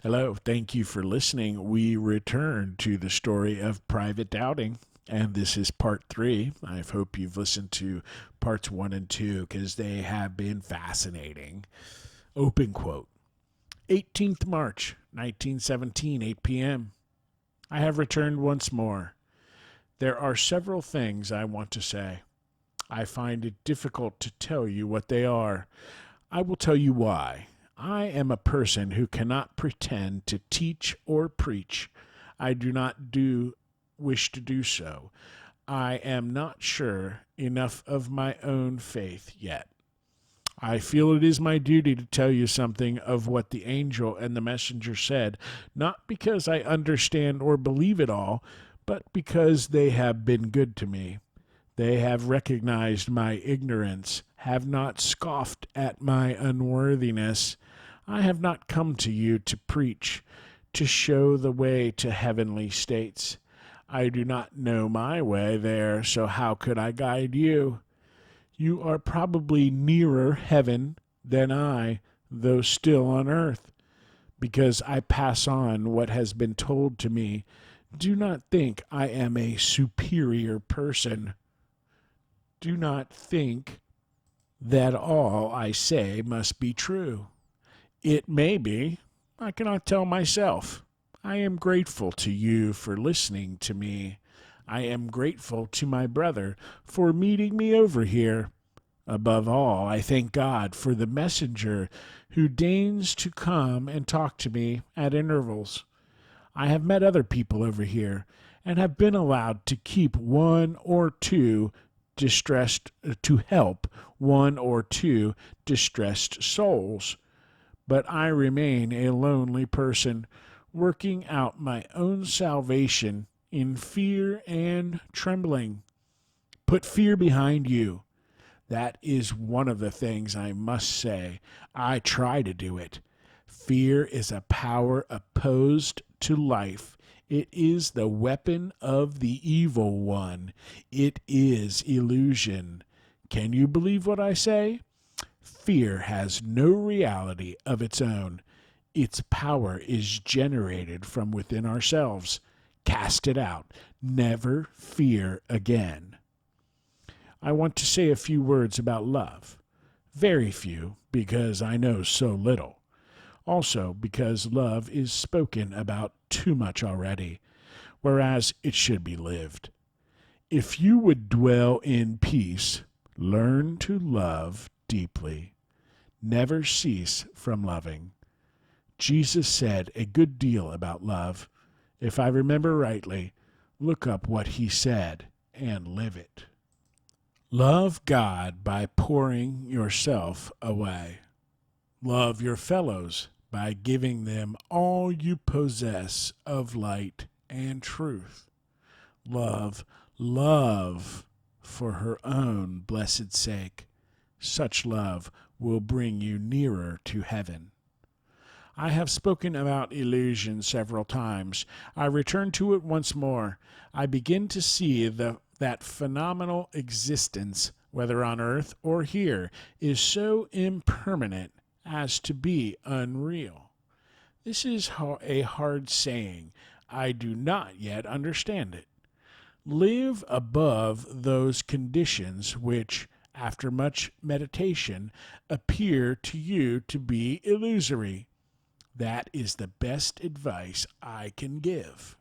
Hello, thank you for listening. We return to the story of Private Dowding, and this is part three. I hope you've listened to parts one and two because they have been fascinating. Open quote 18th March, 1917, 8 p.m. I have returned once more. There are several things I want to say. I find it difficult to tell you what they are. I will tell you why. I am a person who cannot pretend to teach or preach. I do not wish to do so. I am not sure enough of my own faith yet. I feel it is my duty to tell you something of what the angel and the messenger said, not because I understand or believe it all, but because they have been good to me. They have recognized my ignorance, have not scoffed at my unworthiness. I have not come to you to preach, to show the way to heavenly states. I do not know my way there, so how could I guide you? You are probably nearer heaven than I, though still on earth, because I pass on what has been told to me. Do not think I am a superior person. Do not think that all I say must be true. It may be. I cannot tell myself. I am grateful to you for listening to me. I am grateful to my brother for meeting me over here. Above all, I thank God for the messenger who deigns to come and talk to me at intervals. I have met other people over here and have been allowed to keep one or two distressed to help one or two distressed souls. But I remain a lonely person, working out my own salvation in fear and trembling. Put fear behind you. That is one of the things I must say. I try to do it. Fear is a power opposed to life. It is the weapon of the evil one. It is illusion. Can you believe what I say? Fear has no reality of its own. Its power is generated from within ourselves. Cast it out. Never fear again. I want to say a few words about love. Very few, because I know so little. Also, because love is spoken about too much already, whereas it should be lived. If you would dwell in peace, learn to love deeply. Never cease from loving. Jesus said a good deal about love. If I remember rightly, look up what he said and live it. Love God by pouring yourself away. Love your fellows by giving them all you possess of light and truth. Love for her own blessed sake. Such love will bring you nearer to heaven. I have spoken about illusion several times. I return to it once more. I begin to see that phenomenal existence, whether on earth or here, is so impermanent as to be unreal. This is a hard saying. I do not yet understand it. Live above those conditions which, after much meditation, appear to you to be illusory. That is the best advice I can give.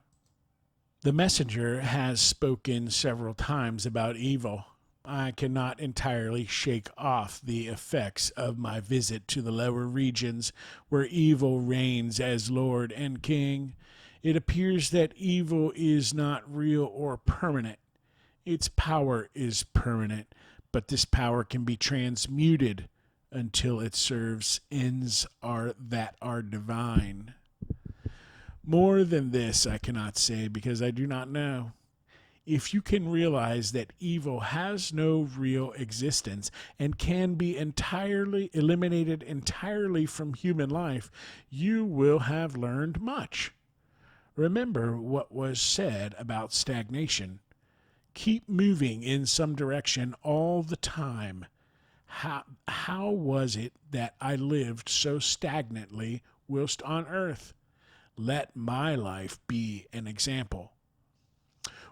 The messenger has spoken several times about evil. I cannot entirely shake off the effects of my visit to the lower regions where evil reigns as Lord and King. It appears that evil is not real or permanent. Its power is permanent, but this power can be transmuted until it serves ends that are divine. More than this I cannot say because I do not know. If you can realize that evil has no real existence and can be entirely eliminated entirely from human life, you will have learned much. Remember what was said about stagnation. Keep moving in some direction all the time. How was it that I lived so stagnantly whilst on earth? Let my life be an example.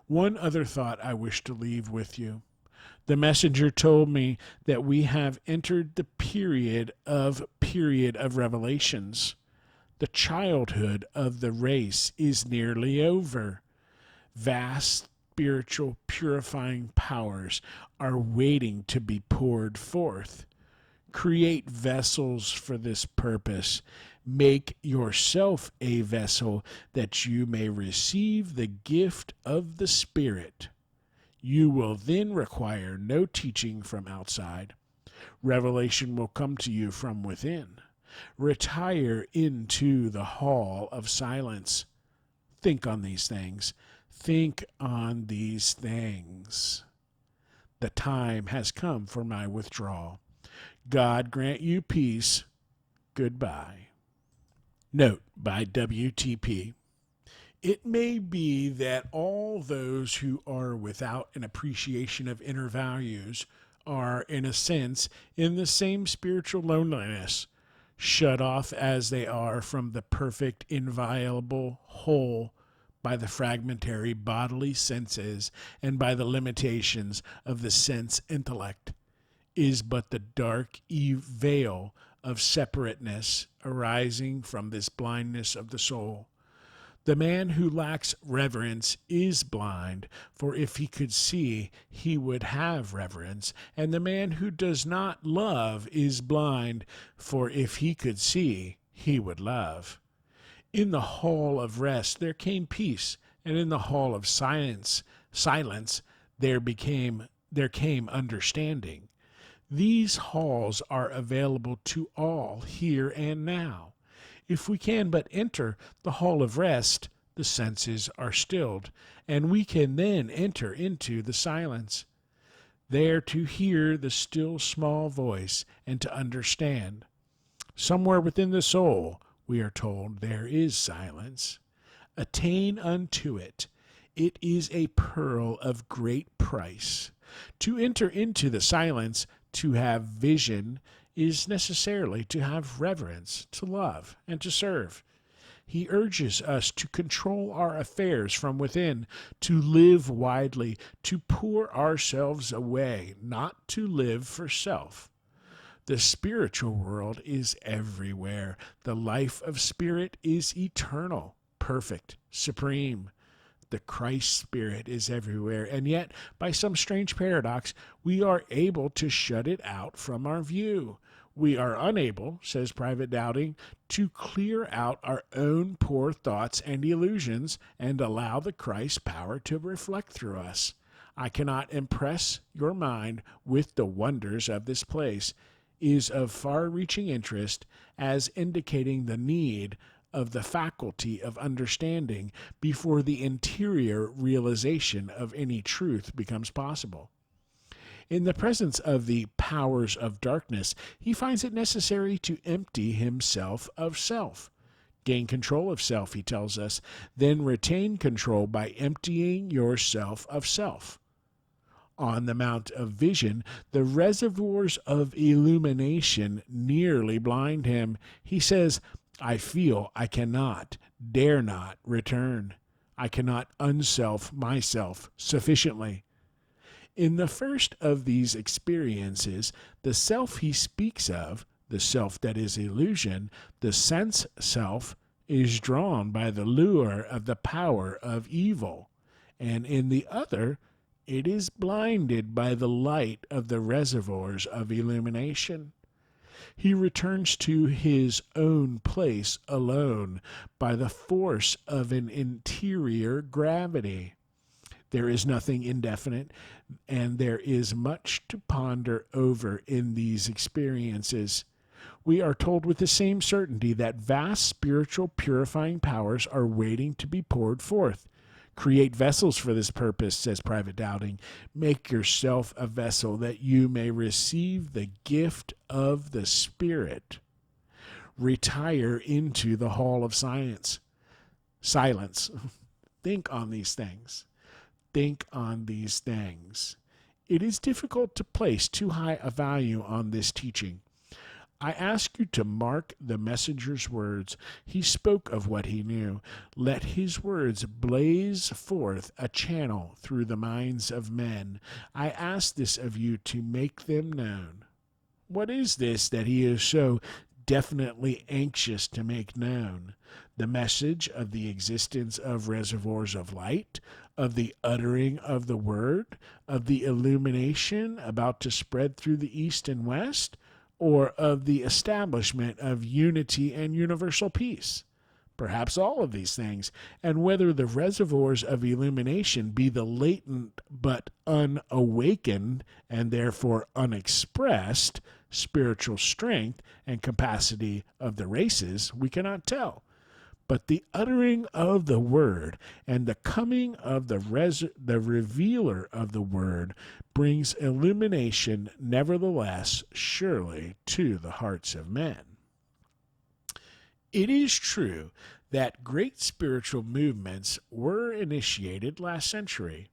One other thought I wish to leave with you. The messenger told me that we have entered the period of revelations. The childhood of the race is nearly over. Vast spiritual purifying powers are waiting to be poured forth. Create vessels for this purpose. Make yourself a vessel that you may receive the gift of the Spirit. You will then require no teaching from outside. Revelation will come to you from within. Retire into the hall of silence. Think on these things. Think on these things. The time has come for my withdrawal. God grant you peace. Goodbye. Note by WTP. It may be that all those who are without an appreciation of inner values are, in a sense, in the same spiritual loneliness, shut off as they are from the perfect, inviolable whole by the fragmentary bodily senses and by the limitations of the sense intellect, is but the dark veil of separateness arising from this blindness of the soul. The man who lacks reverence is blind, for if he could see, he would have reverence. And the man who does not love is blind, for if he could see, he would love. In the hall of rest there came peace, and in the hall of silence there came understanding. These halls are available to all here and now. If we can but enter the hall of rest, the senses are stilled, and we can then enter into the silence, there to hear the still small voice and to understand. Somewhere within the soul, we are told, there is silence. Attain unto it. It is a pearl of great price. To enter into the silence, to have vision, is necessarily to have reverence, to love, and to serve. He urges us to control our affairs from within, to live widely, to pour ourselves away, not to live for self. The spiritual world is everywhere. The life of spirit is eternal, perfect, supreme. The Christ Spirit is everywhere, and yet, by some strange paradox, we are able to shut it out from our view. We are unable, says Private Dowding, to clear out our own poor thoughts and illusions and allow the Christ power to reflect through us. I cannot impress your mind with the wonders of this place, is of far-reaching interest as indicating the need of the faculty of understanding before the interior realization of any truth becomes possible. In the presence of the powers of darkness, he finds it necessary to empty himself of self. Gain control of self, he tells us, then retain control by emptying yourself of self. On the Mount of Vision, the reservoirs of illumination nearly blind him. He says, I feel I cannot, dare not return. I cannot unself myself sufficiently. In the first of these experiences, the self he speaks of, the self that is illusion, the sense self, is drawn by the lure of the power of evil, and in the other, it is blinded by the light of the reservoirs of illumination. He returns to his own place alone by the force of an interior gravity. There is nothing indefinite, and there is much to ponder over in these experiences. We are told with the same certainty that vast spiritual purifying powers are waiting to be poured forth. Create vessels for this purpose, says Private Dowding. Make yourself a vessel that you may receive the gift of the Spirit. Retire into the hall of silence. Think on these things. Think on these things. It is difficult to place too high a value on this teaching. I ask you to mark the messenger's words. He spoke of what he knew. Let his words blaze forth a channel through the minds of men. I ask this of you to make them known. What is this that he is so definitely anxious to make known? The message of the existence of reservoirs of light, of the uttering of the word, of the illumination about to spread through the east and west, or of the establishment of unity and universal peace? Perhaps all of these things, and whether the reservoirs of illumination be the latent but unawakened and therefore unexpressed spiritual strength and capacity of the races, we cannot tell. But the uttering of the word and the coming of the revealer of the word brings illumination nevertheless surely to the hearts of men. It is true that great spiritual movements were initiated last century.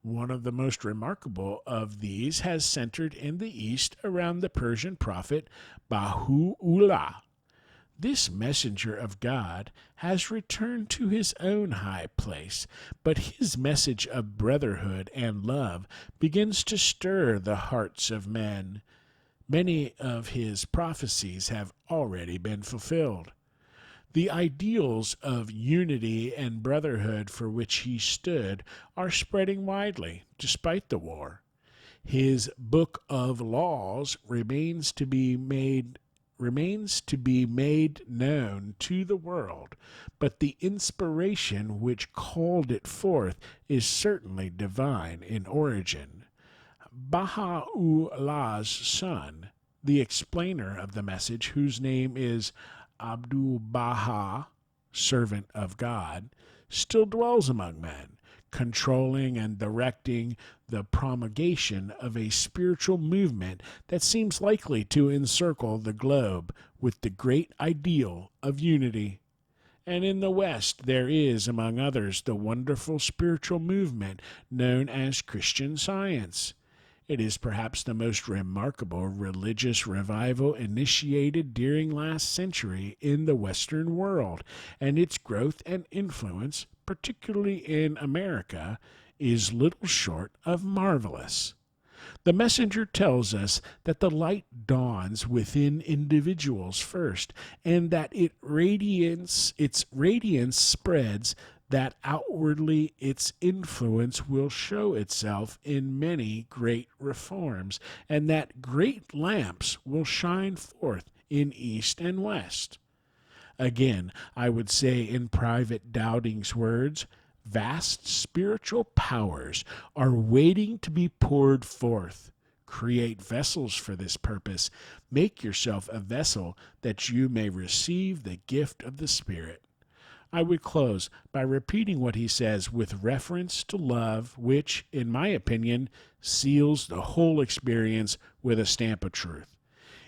One of the most remarkable of these has centered in the East around the Persian prophet Baha'u'llah. This messenger of God has returned to his own high place, but his message of brotherhood and love begins to stir the hearts of men. Many of his prophecies have already been fulfilled. The ideals of unity and brotherhood for which he stood are spreading widely, despite the war. His book of laws remains to be made known to the world, but the inspiration which called it forth is certainly divine in origin. Baha'u'llah's son, the explainer of the message, whose name is Abdul Baha, servant of God, still dwells among men, controlling and directing the promulgation of a spiritual movement that seems likely to encircle the globe with the great ideal of unity. And in the West there is, among others, the wonderful spiritual movement known as Christian Science. It is perhaps the most remarkable religious revival initiated during last century in the Western world, and its growth and influence, particularly in America, is little short of marvelous. The messenger tells us that the light dawns within individuals first, and that its radiance spreads, that outwardly its influence will show itself in many great reforms, and that great lamps will shine forth in East and West. Again, I would say in Private Dowding's words, vast spiritual powers are waiting to be poured forth. Create vessels for this purpose. Make yourself a vessel that you may receive the gift of the Spirit. I would close by repeating what he says with reference to love, which, in my opinion, seals the whole experience with a stamp of truth.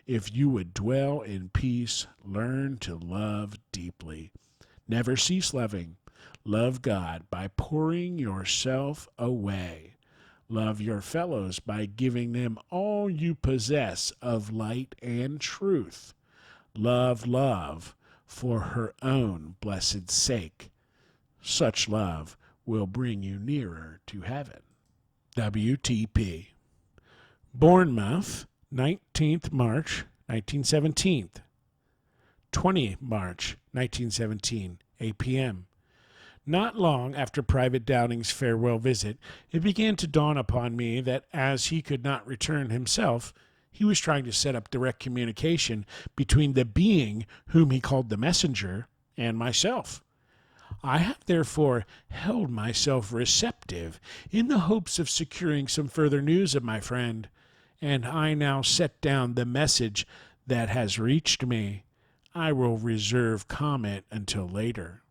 If you would dwell in peace, learn to love deeply. Never cease loving. Love God by pouring yourself away. Love your fellows by giving them all you possess of light and truth. Love love for her own blessed sake. Such love will bring you nearer to heaven. WTP. Bournemouth, 19th March, 1917. 20 March, 1917, 8 p.m. Not long after Private Dowding's farewell visit, it began to dawn upon me that as he could not return himself, he was trying to set up direct communication between the being whom he called the messenger and myself. I have therefore held myself receptive in the hopes of securing some further news of my friend, and I now set down the message that has reached me. I will reserve comment until later.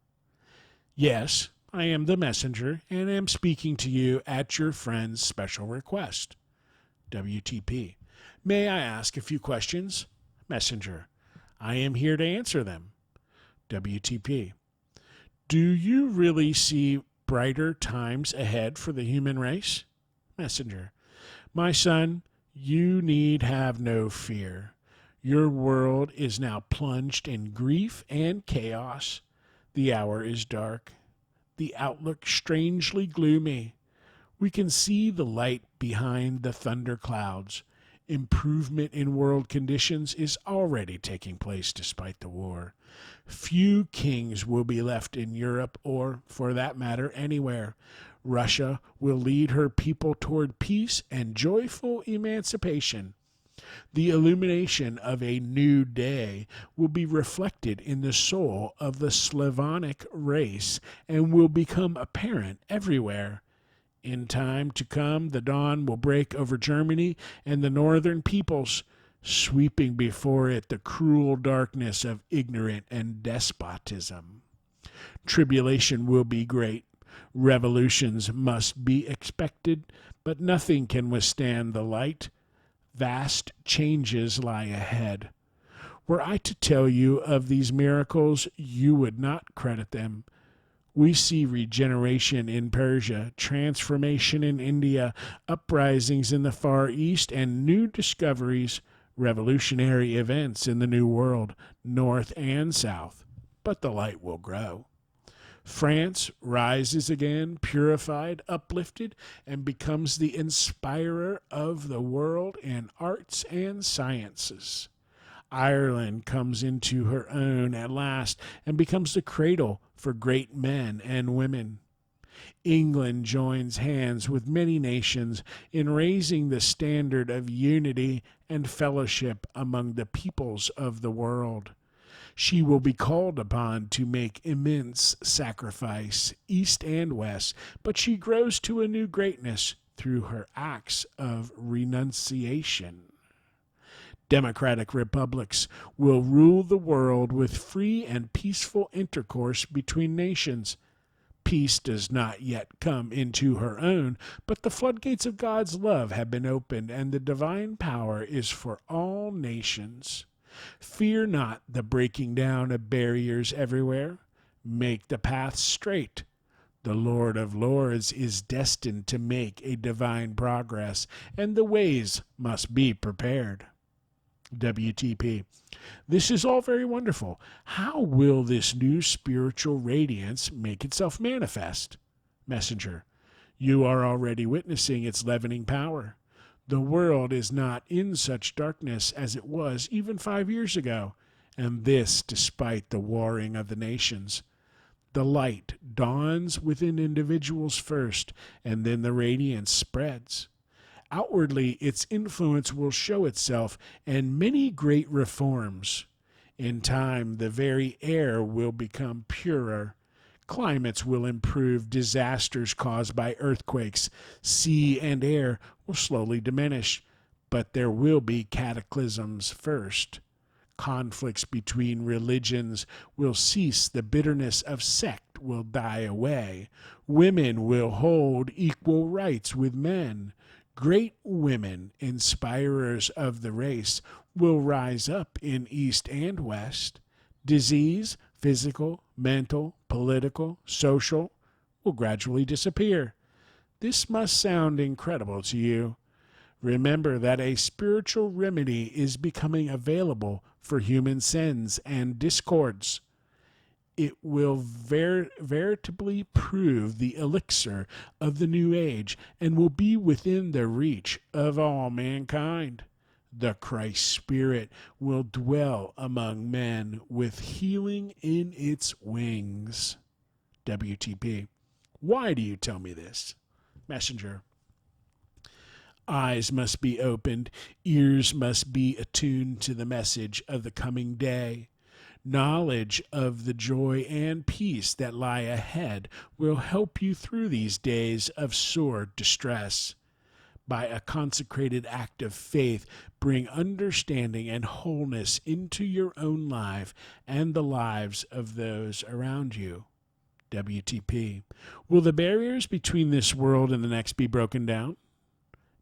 Yes, I am the messenger and am speaking to you at your friend's special request. WTP. May I ask a few questions? Messenger. I am here to answer them. WTP. Do you really see brighter times ahead for the human race? Messenger. My son, you need have no fear. Your world is now plunged in grief and chaos. The hour is dark, the outlook strangely gloomy. We can see the light behind the thunder clouds. Improvement in world conditions is already taking place despite the war. Few kings will be left in Europe or, for that matter, anywhere. Russia will lead her people toward peace and joyful emancipation. The illumination of a new day will be reflected in the soul of the Slavonic race and will become apparent everywhere. In time to come, the dawn will break over Germany and the northern peoples, sweeping before it the cruel darkness of ignorance and despotism. Tribulation will be great. Revolutions must be expected, but nothing can withstand the light. Vast changes lie ahead. Were I to tell you of these miracles, you would not credit them. We see regeneration in Persia, transformation in India, uprisings in the Far East, and new discoveries, revolutionary events in the New World, North and South. But the light will grow. France rises again, purified, uplifted, and becomes the inspirer of the world in arts and sciences. Ireland comes into her own at last and becomes the cradle for great men and women. England joins hands with many nations in raising the standard of unity and fellowship among the peoples of the world. She will be called upon to make immense sacrifice, east and west, but she grows to a new greatness through her acts of renunciation. Democratic republics will rule the world with free and peaceful intercourse between nations. Peace does not yet come into her own, but the floodgates of God's love have been opened, and the divine power is for all nations. Fear not the breaking down of barriers everywhere. Make the path straight. The Lord of Lords is destined to make a divine progress, and the ways must be prepared. WTP. This is all very wonderful. How will this new spiritual radiance make itself manifest? Messenger. You are already witnessing its leavening power. The world is not in such darkness as it was even 5 years ago, and this despite the warring of the nations. The light dawns within individuals first, and then the radiance spreads. Outwardly, its influence will show itself, and many great reforms. In time, the very air will become purer. Climates will improve. Disasters caused by earthquakes, sea and air will slowly diminish, but there will be cataclysms first. Conflicts between religions will cease. The bitterness of sect will die away. Women will hold equal rights with men. Great women, inspirers of the race, will rise up in East and West. Disease, physical, mental, political, social, will gradually disappear. This must sound incredible to you. Remember that a spiritual remedy is becoming available for human sins and discords. It will veritably prove the elixir of the new age and will be within the reach of all mankind. The Christ Spirit will dwell among men with healing in its wings. WTP. Why do you tell me this? Messenger. Eyes must be opened, ears must be attuned to the message of the coming day. Knowledge of the joy and peace that lie ahead will help you through these days of sore distress. By a consecrated act of faith, bring understanding and wholeness into your own life and the lives of those around you. WTP. Will the barriers between this world and the next be broken down?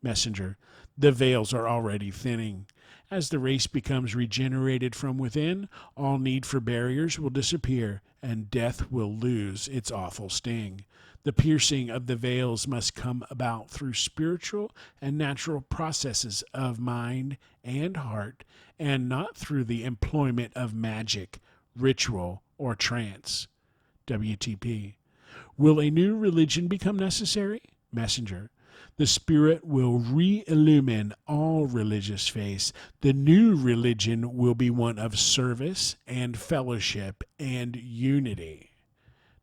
Messenger. The veils are already thinning. As the race becomes regenerated from within, all need for barriers will disappear, and death will lose its awful sting. The piercing of the veils must come about through spiritual and natural processes of mind and heart, and not through the employment of magic, ritual, or trance. WTP. Will a new religion become necessary? Messenger. The Spirit will re-illumine all religious faiths. The new religion will be one of service and fellowship and unity.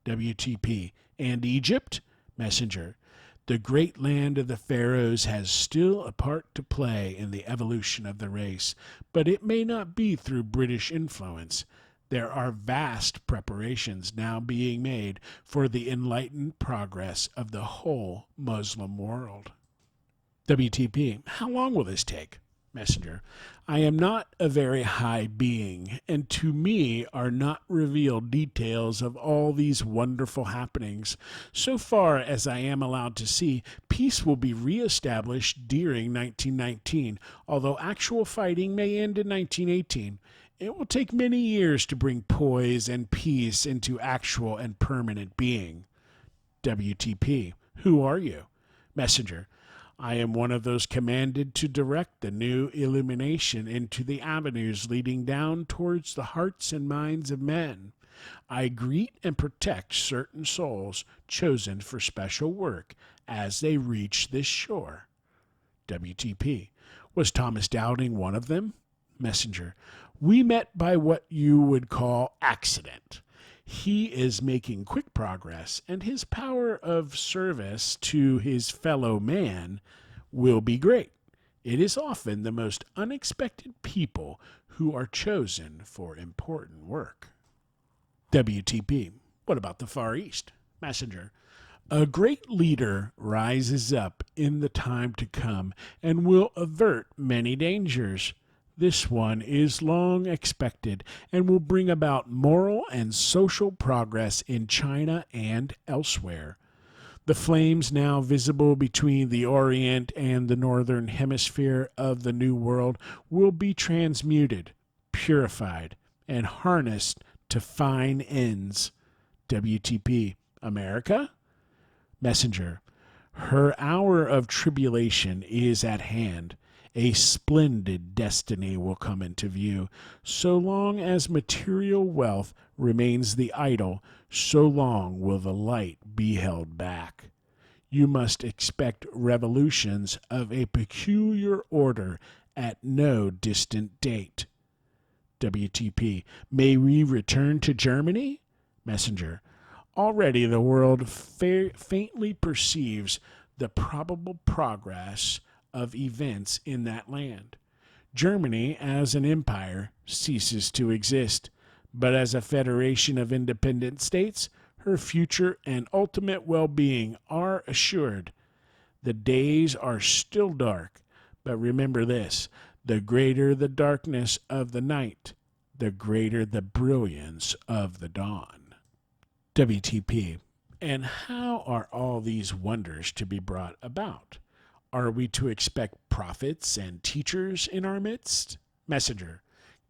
WTP. And Egypt? Messenger. The great land of the pharaohs has still a part to play in the evolution of the race, but it may not be through British influence. There are vast preparations now being made for the enlightened progress of the whole Muslim world. WTP. How long will this take? Messenger. I am not a very high being, and to me are not revealed details of all these wonderful happenings. So far as I am allowed to see, peace will be reestablished during 1919, although actual fighting may end in 1918. It will take many years to bring poise and peace into actual and permanent being. WTP. Who are you? Messenger. I am one of those commanded to direct the new illumination into the avenues leading down towards the hearts and minds of men. I greet and protect certain souls chosen for special work as they reach this shore. WTP. Was Thomas Dowding one of them? Messenger. We met by what you would call accident. He is making quick progress, and his power of service to his fellow man will be great. It is often the most unexpected people who are chosen for important work. WTP. What about the Far East? Messenger. A great leader rises up in the time to come and will avert many dangers. This one is long expected and will bring about moral and social progress in China and elsewhere. The flames now visible between the Orient and the Northern Hemisphere of the New World will be transmuted, purified, and harnessed to fine ends. WTP. America? Messenger. Her hour of tribulation is at hand. A splendid destiny will come into view. So long as material wealth remains the idol, so long will the light be held back. You must expect revolutions of a peculiar order at no distant date. WTP. May we return to Germany? Messenger. Already the world faintly perceives the probable progress of events in that land. Germany, as an empire, ceases to exist, but as a federation of independent states, her future and ultimate well-being are assured. The days are still dark, but remember this: the greater the darkness of the night, the greater the brilliance of the dawn. WTP. And how are all these wonders to be brought about? Are we to expect prophets and teachers in our midst? Messenger.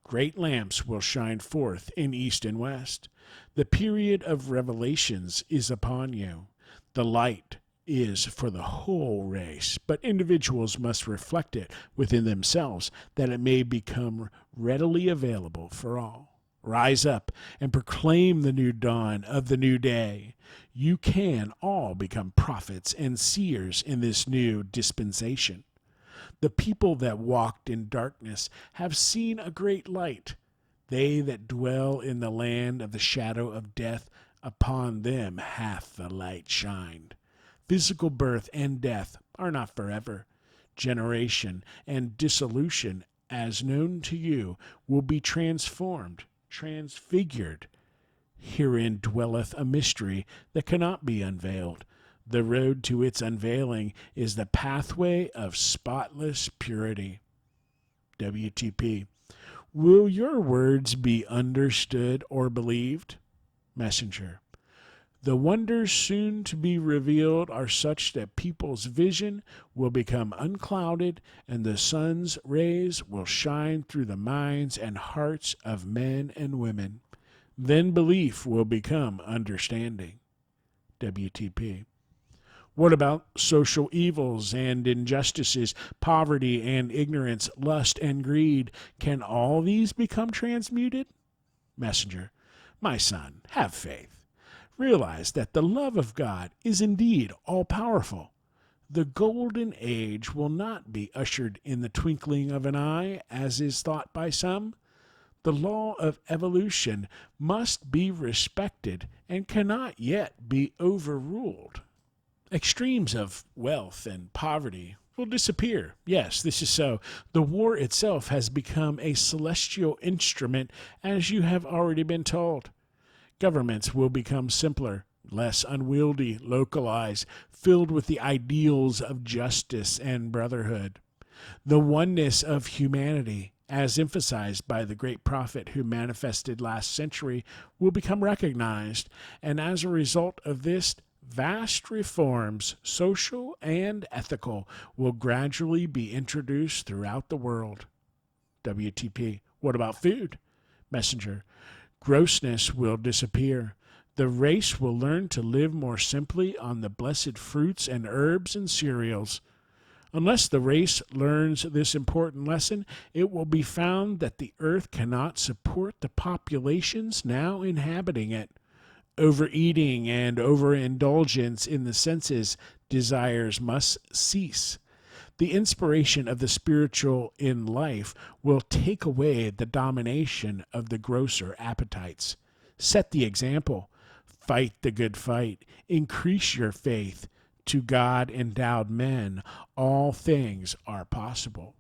Great lamps will shine forth in east and west. The period of revelations is upon you. The light is for the whole race, but individuals must reflect it within themselves that it may become readily available for all. Rise up and proclaim the new dawn of the new day. You can all become prophets and seers in this new dispensation. The people that walked in darkness have seen a great light. They that dwell in the land of the shadow of death, upon them hath the light shined. Physical birth and death are not forever. Generation and dissolution, as known to you, will be transformed, transfigured. Herein dwelleth a mystery that cannot be unveiled. The road to its unveiling is the pathway of spotless purity. WTP. Will your words be understood or believed? Messenger. The wonders soon to be revealed are such that people's vision will become unclouded, and the sun's rays will shine through the minds and hearts of men and women. Then belief will become understanding. WTP. What about social evils and injustices, poverty and ignorance, lust and greed? Can all these become transmuted? Messenger. My son, have faith. Realize that the love of God is indeed all-powerful. The golden age will not be ushered in the twinkling of an eye, as is thought by some. The law of evolution must be respected and cannot yet be overruled. Extremes of wealth and poverty will disappear. Yes, this is so. The war itself has become a celestial instrument, as you have already been told. Governments will become simpler, less unwieldy, localized, filled with the ideals of justice and brotherhood. The oneness of humanity, as emphasized by the great prophet who manifested last century, will become recognized, and as a result of this, vast reforms, social and ethical, will gradually be introduced throughout the world. WTP. What about food? Messenger. Grossness will disappear. The race will learn to live more simply on the blessed fruits and herbs and cereals. Unless the race learns this important lesson, it will be found that the earth cannot support the populations now inhabiting it. Overeating and overindulgence in the senses desires must cease. The inspiration of the spiritual in life will take away the domination of the grosser appetites. Set the example. Fight the good fight. Increase your faith. To God-endowed men, all things are possible.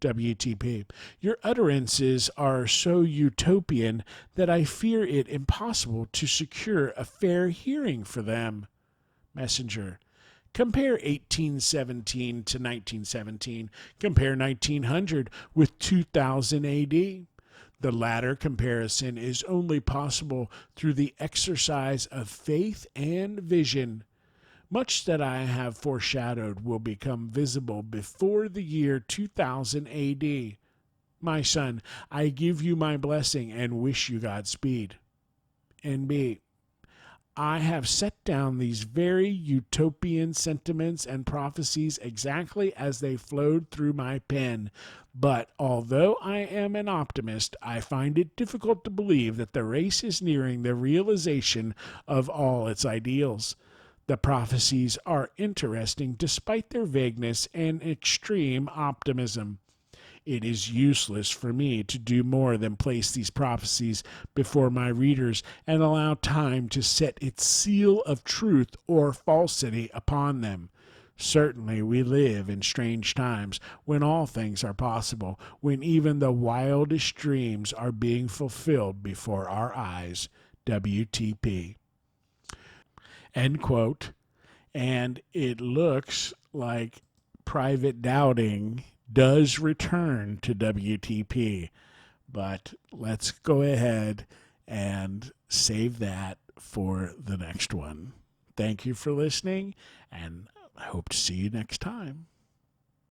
WTP. Your utterances are so utopian that I fear it impossible to secure a fair hearing for them. Messenger. Compare 1817 to 1917. Compare 1900 with 2000 AD. The latter comparison is only possible through the exercise of faith and vision. Much that I have foreshadowed will become visible before the year 2000 AD. My son, I give you my blessing and wish you Godspeed. NB. I have set down these very utopian sentiments and prophecies exactly as they flowed through my pen, but although I am an optimist, I find it difficult to believe that the race is nearing the realization of all its ideals. The prophecies are interesting despite their vagueness and extreme optimism. It is useless for me to do more than place these prophecies before my readers and allow time to set its seal of truth or falsity upon them. Certainly we live in strange times when all things are possible, when even the wildest dreams are being fulfilled before our eyes. WTP. End quote. And it looks like Private Dowding does return to WTP. But let's go ahead and save that for the next one. Thank you for listening, and I hope to see you next time.